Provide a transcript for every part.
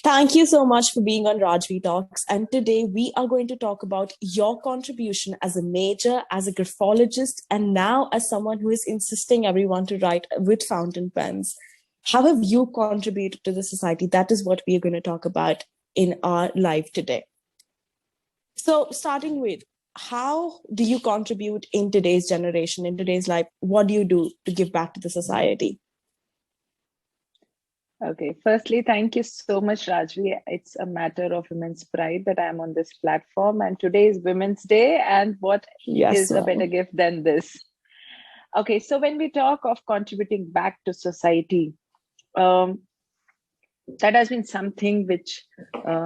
Thank you so much for being on Rajvi Talks. And today we are going to talk about your contribution as a major, as a graphologist, and now as someone who is insisting everyone to write with fountain pens. How have you contributed to the society? That is what we are going to talk about in our live today. So starting with, how do you contribute in today's generation, in today's life? What do you do to give back to the society? Okay, firstly, thank you so much, Rajvi. It's a matter of immense pride that I'm on this platform. And today is Women's Day, and what is a better gift than this? Okay, so when we talk of contributing back to society, that has been something which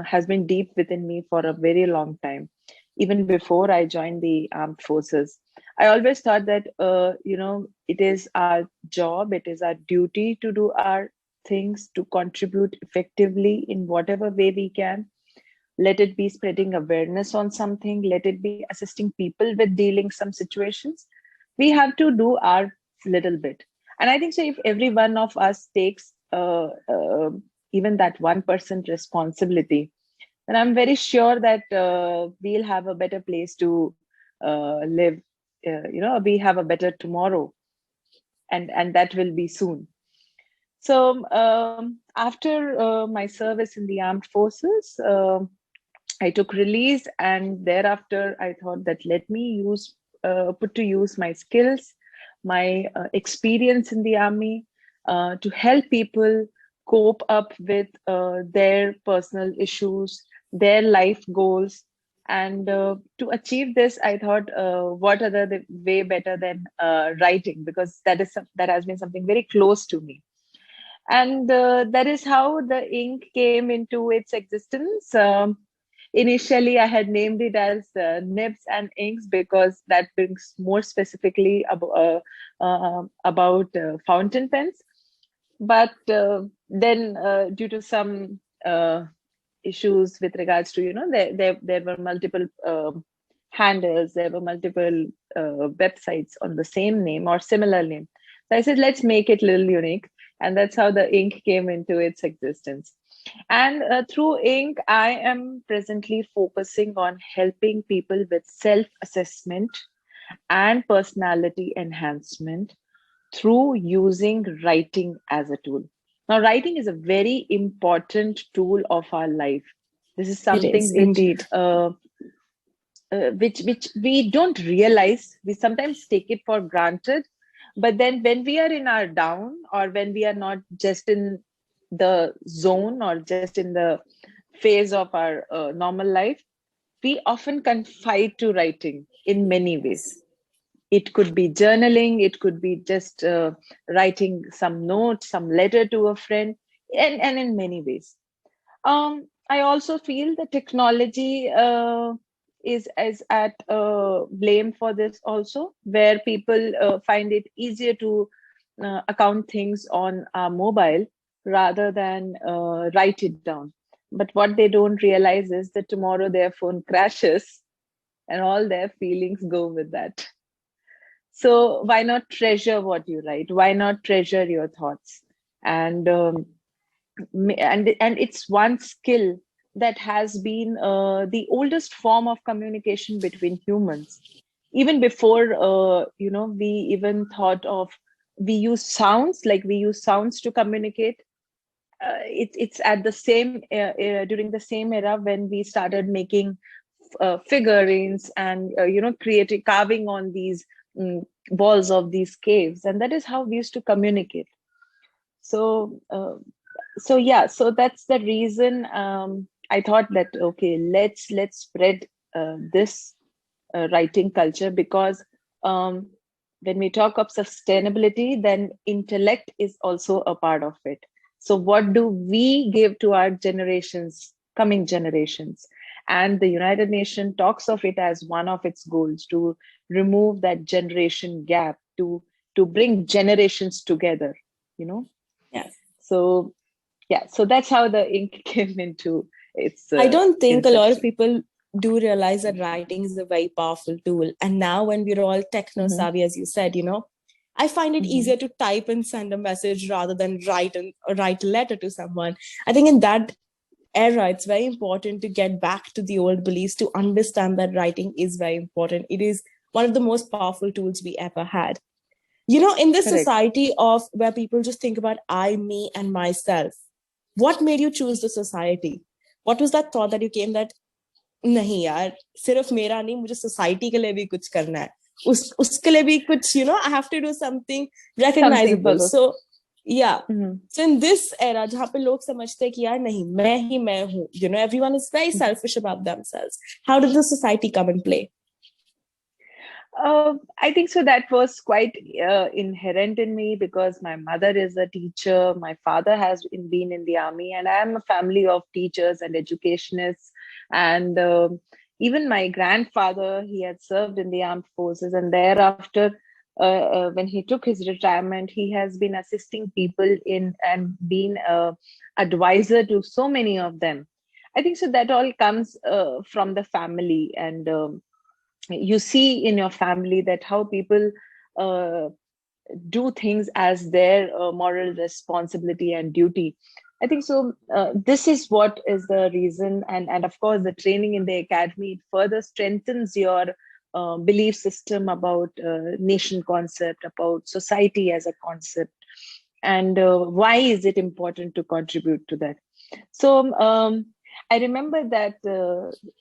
has been deep within me for a very long time. Even before I joined the armed forces, I always thought that, it is our job, it is our duty to do our things, to contribute effectively in whatever way we can. Let it be spreading awareness on something, let it be assisting people with dealing some situations. We have to do our little bit. And I think so if every one of us takes even that 1% responsibility, then I'm very sure that we'll have a better place to live. We have a better tomorrow, and that will be soon. So after my service in the armed forces, I took release, and thereafter I thought that let me put to use my skills, my experience in the army to help people cope up with their personal issues, their life goals. And to achieve this, I thought, what other the way better than writing, because that has been something very close to me. And that is how the ink came into its existence. Initially, I had named it as nibs and inks because that brings more specifically about fountain pens. But then due to some issues with regards to, there were multiple handles, there were multiple websites on the same name or similar name. So I said, let's make it a little unique. And that's how the ink came into its existence. And through ink, I am presently focusing on helping people with self-assessment and personality enhancement through using writing as a tool. Now, writing is a very important tool of our life. This is something which we don't realize. We sometimes take it for granted. But then when we are in our down, or when we are not just in the zone or just in the phase of our normal life, we often confide to writing in many ways. It could be journaling, it could be just writing some note, some letter to a friend, and in many ways. I also feel the technology is at blame for this also, where people find it easier to account things on a mobile rather than write it down. But what they don't realize is that tomorrow their phone crashes and all their feelings go with that. So why not treasure what you write? Why not treasure your thoughts? And it's one skill that has been the oldest form of communication between humans. Even before, we even thought of, we use sounds to communicate. It's at the same during the same era when we started making figurines and creating, carving on these walls of these caves, and that is how we used to communicate. So so that's the reason I thought that, okay, let's spread this writing culture, because when we talk of sustainability, then intellect is also a part of it. So what do we give to our coming generations? And the United Nations talks of it as one of its goals, to remove that generation gap, to bring generations together, Yes. So yeah, so that's how the ink came into its I don't think a lot of people do realize that writing is a very powerful tool. And now when we're all techno savvy, as you said, I find it easier to type and send a message rather than write a letter to someone. I think in that era, it's very important to get back to the old beliefs, to understand that writing is very important. It is one of the most powerful tools we ever had. In this society of where people just think about I, me, and myself, what made you choose the society? What was that thought that you came that नहीं यार, सिर्फ मेरा नहीं, मुझे society के लिए भी कुछ करना है, उसके लिए भी कुछ, I have to do something recognizable. So yeah. So in this era, जहाँ पे लोग समझते हैं कि यार नहीं, मैं हूँ, everyone is very selfish about themselves. How did the society come and play? I think so that was quite inherent in me, because my mother is a teacher, my father has been in the army, and I am a family of teachers and educationists. And even my grandfather, he had served in the armed forces, and thereafter, when he took his retirement, he has been assisting people in and being an advisor to so many of them. I think so that all comes from the family, and you see in your family that how people do things as their moral responsibility and duty. I think so. This is what is the reason, and of course, the training in the academy further strengthens your belief system about nation concept, about society as a concept, and why is it important to contribute to that. So I remember that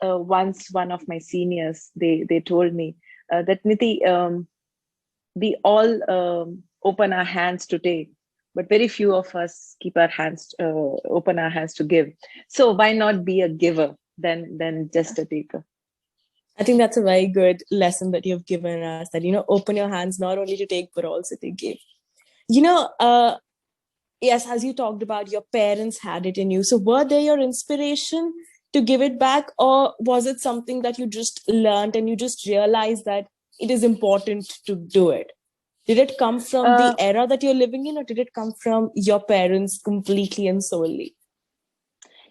once one of my seniors, they told me that Nithi, we all open our hands to take, but very few of us keep our hands open our hands to give. So why not be a giver than just a taker? I think that's a very good lesson that you've given us, that, open your hands not only to take, but also to give. Yes, as you talked about, your parents had it in you. So were they your inspiration to give it back? Or was it something that you just learned and you just realized that it is important to do it? Did it come from the era that you're living in, or did it come from your parents completely and solely?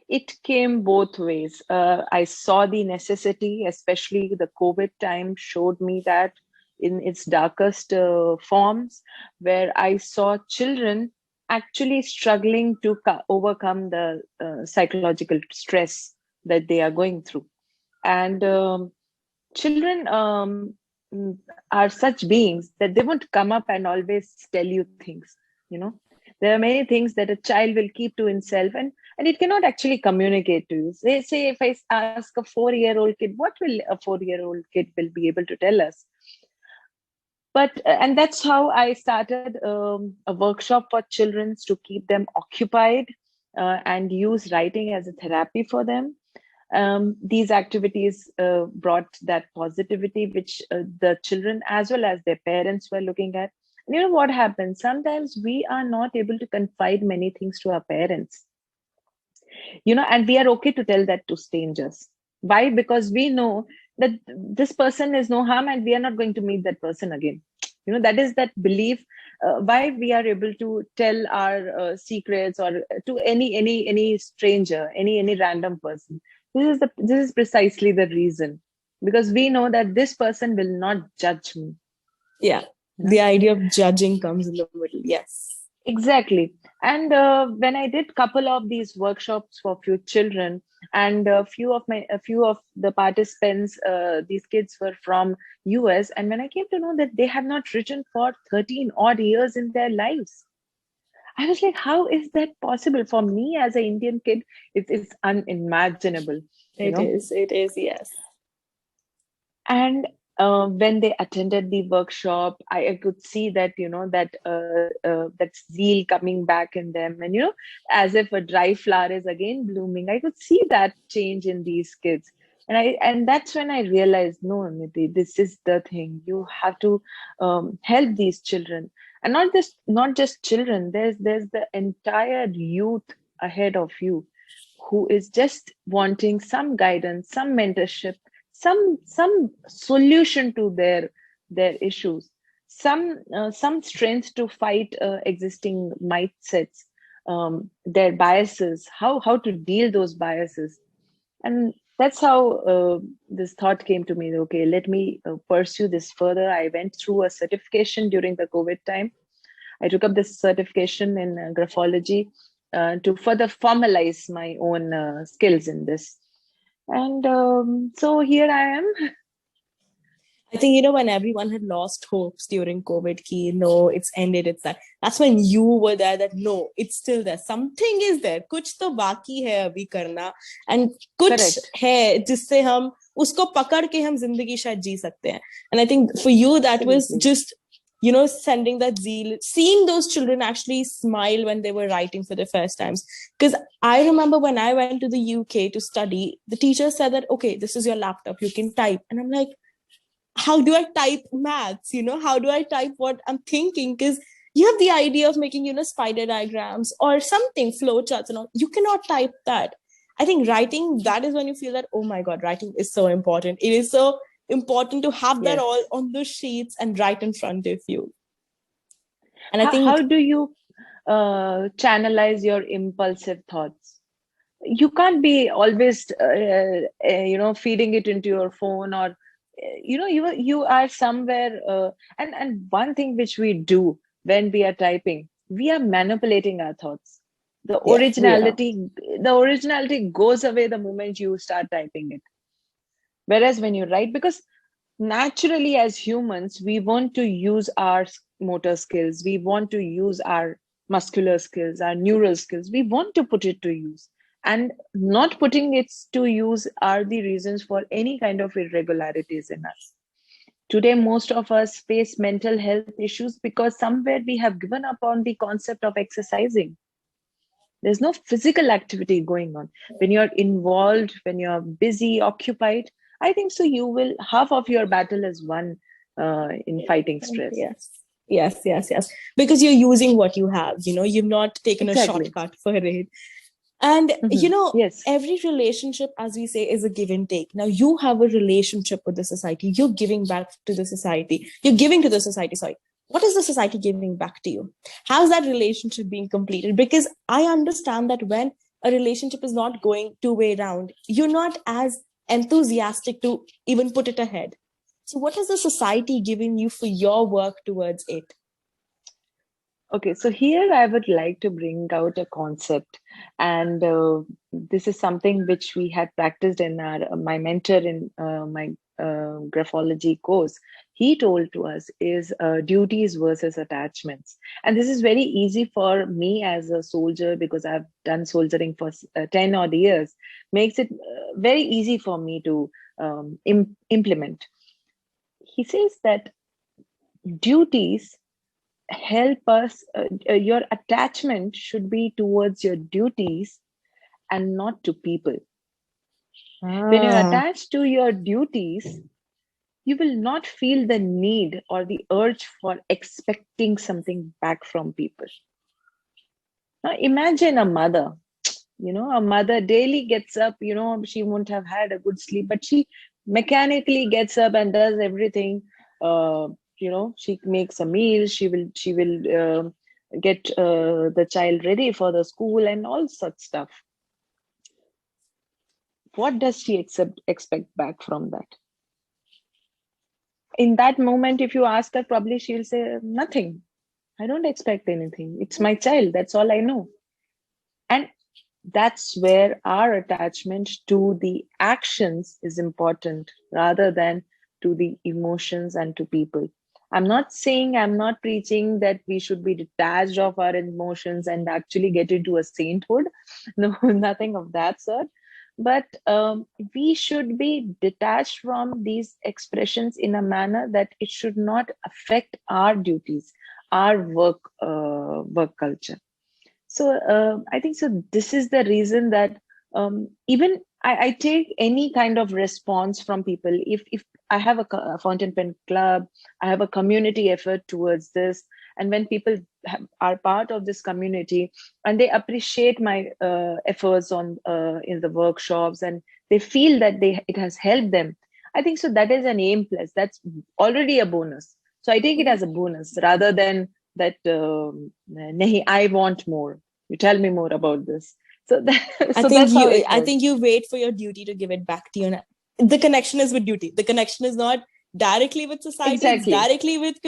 It came both ways. I saw the necessity, especially the COVID time showed me that in its darkest forms, where I saw children actually struggling to overcome the psychological stress that they are going through. And children are such beings that they won't come up and always tell you things. There are many things that a child will keep to himself, and it cannot actually communicate to you. Say if I ask a 4-year-old kid, what will a 4-year-old kid will be able to tell us? But and that's how I started a workshop for children to keep them occupied and use writing as a therapy for them. These activities brought that positivity which the children as well as their parents were looking at. And you know what happens? Sometimes we are not able to confide many things to our parents. And we are okay to tell that to strangers. Why? Because we know that this person is no harm and we are not going to meet that person again. That is that belief why we are able to tell our secrets or to any stranger, any random person. This is precisely the reason, because we know that this person will not judge me. Yeah, the idea of judging comes in the middle. Yes. Exactly. And when I did couple of these workshops for few children, and a few of the participants, these kids were from US, and when I came to know that they have not written for 13 odd years in their lives, I was like, how is that possible? For me as an Indian kid, it's unimaginable. It is, yes. And when they attended the workshop, I could see that that zeal coming back in them, and as if a dry flower is again blooming. I could see that change in these kids, and that's when I realized, no, Nithi, this is the thing. You have to help these children, and not just children. There's the entire youth ahead of you, who is just wanting some guidance, some mentorship, some solution to their issues, some strength to fight existing mindsets, their biases, how to deal those biases. And that's how this thought came to me. Okay, let me pursue this further. I went through a certification during the COVID time. I took up this certification in graphology, to further formalize my own skills in this. And so here I am. I think, when everyone had lost hopes during COVID, it's ended, it's that. That's when you were there, that no, it's still there. Something is there. Kuch to baki hai abhi karna. And kuch hai jisse hum usko pakad ke hum zindagi shayad ji sakte hain. And I think for you, that was just, sending that zeal, seeing those children actually smile when they were writing for the first times. Because I remember when I went to the UK to study, the teacher said that, okay, this is your laptop, you can type. And I'm like, how do I type maths? How do I type what I'm thinking? Because you have the idea of making, spider diagrams or something, flowcharts and all. You cannot type that. I think writing, that is when you feel that, oh my God, writing is so important. It is so important to have that all on the sheets and right in front of you. And I think, how do you channelize your impulsive thoughts? You can't be always, feeding it into your phone, or you are somewhere. And one thing which we do when we are typing, we are manipulating our thoughts. The originality goes away the moment you start typing it. Whereas when you write, because naturally as humans, we want to use our motor skills, we want to use our muscular skills, our neural skills, we want to put it to use. And not putting it to use are the reasons for any kind of irregularities in us. Today, most of us face mental health issues because somewhere we have given up on the concept of exercising. There's no physical activity going on. When you're involved, when you're busy, occupied, I think so half of your battle is won in fighting stress. Yes. Because you're using what you have, you've not taken a shortcut for it. And, every relationship, as we say, is a give and take. Now, you have a relationship with the society. You're giving back to the society. You're giving to the society, sorry. What is the society giving back to you? How's that relationship being completed? Because I understand that when a relationship is not going two-way round, you're not as enthusiastic to even put it ahead. So what has the society given you for your work towards it? Okay, so here I would like to bring out a concept, and this is something which we had practiced in my mentor in my graphology course. He told to us is duties versus attachments. And this is very easy for me as a soldier, because I've done soldiering for 10 odd years, makes it very easy for me to implement. He says that duties help us, your attachment should be towards your duties and not to people. When you're attached to your duties, you will not feel the need or the urge for expecting something back from people. Now imagine a mother, a mother daily gets up, she won't have had a good sleep, but she mechanically gets up and does everything. She makes a meal, she will get the child ready for the school and all such stuff. What does she expect back from that? In that moment, if you ask her, probably she'll say, nothing. I don't expect anything. It's my child. That's all I know. And that's where our attachment to the actions is important rather than to the emotions and to people. I'm not preaching that we should be detached of our emotions and actually get into a sainthood. No, nothing of that sort. But we should be detached from these expressions in a manner that it should not affect our duties, our work culture. So I think so. This is the reason that even I take any kind of response from people. If I have a fountain pen club, I have a community effort towards this, and when people are part of this community and they appreciate my efforts on in the workshops, and they feel that it has helped them, I think so. That is an aim plus. That's already a bonus. So I take it as a bonus rather than that. Nahi, I want more. You tell me more about this. So, I think you wait for your duty to give it back to you. The connection is with duty. The connection is not directly with society. Exactly. It's directly with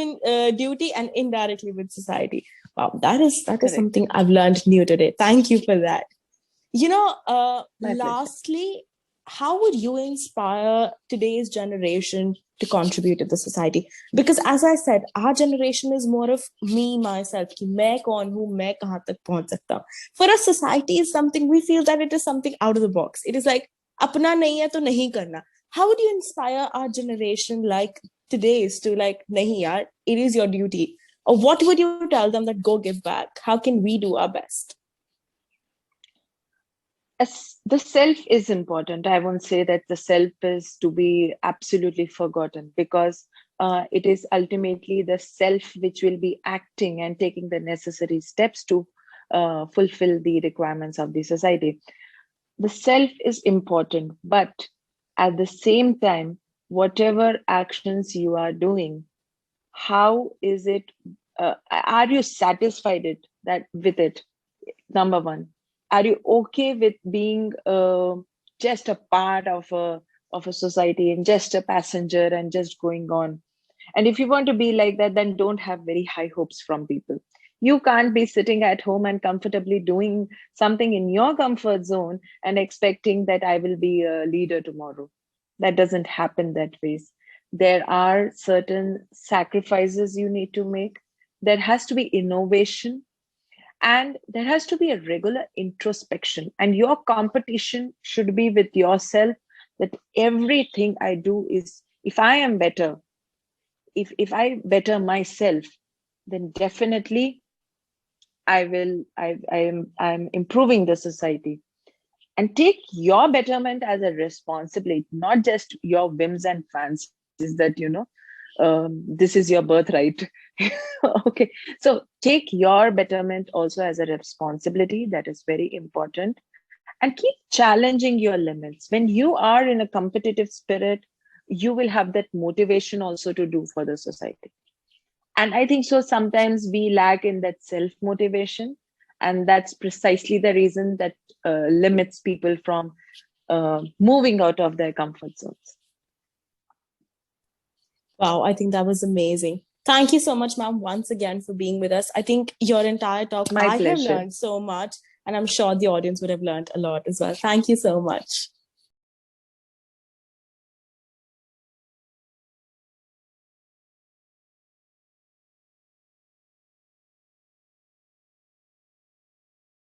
duty and indirectly with society. Wow, that is something I've learned new today. Thank you for that. Lastly, how would you inspire today's generation to contribute to the society? Because as I said, our generation is more of me, myself. Ki main kaun hu, main kahan tak pahunch sakta hu. For us, society is something, we feel that it is something out of the box. It is like, apna nahi hai to nahi karna. How would you inspire our generation like today's to like, nahi yaar, it is your duty? Or what would you tell them that go give back? How can we do our best? The self is important. I won't say that the self is to be absolutely forgotten, because it is ultimately the self which will be acting and taking the necessary steps to fulfill the requirements of the society. The self is important, but at the same time, whatever actions you are doing, how is it? Are you satisfied with it? Number one, are you okay with being just a part of a society and just a passenger and just going on? And if you want to be like that, then don't have very high hopes from people. You can't be sitting at home and comfortably doing something in your comfort zone and expecting that I will be a leader tomorrow. That doesn't happen that way. There are certain sacrifices you need to make. There has to be innovation, and there has to be a regular introspection, and your competition should be with yourself, that everything I do is, if I am better, if I better myself, then definitely I'm improving the society. And take your betterment as a responsibility, not just your whims and fancies that this is your birthright. Okay, so take your betterment also as a responsibility. That is very important. And keep challenging your limits. When you are in a competitive spirit, you will have that motivation also to do for the society. And I think so sometimes we lack in that self motivation, and that's precisely the reason that limits people from moving out of their comfort zones. Wow, I think that was amazing. Thank you so much, ma'am, once again for being with us. I think your entire talk, My pleasure. have learned so much, and I'm sure the audience would have learned a lot as well. Thank you so much.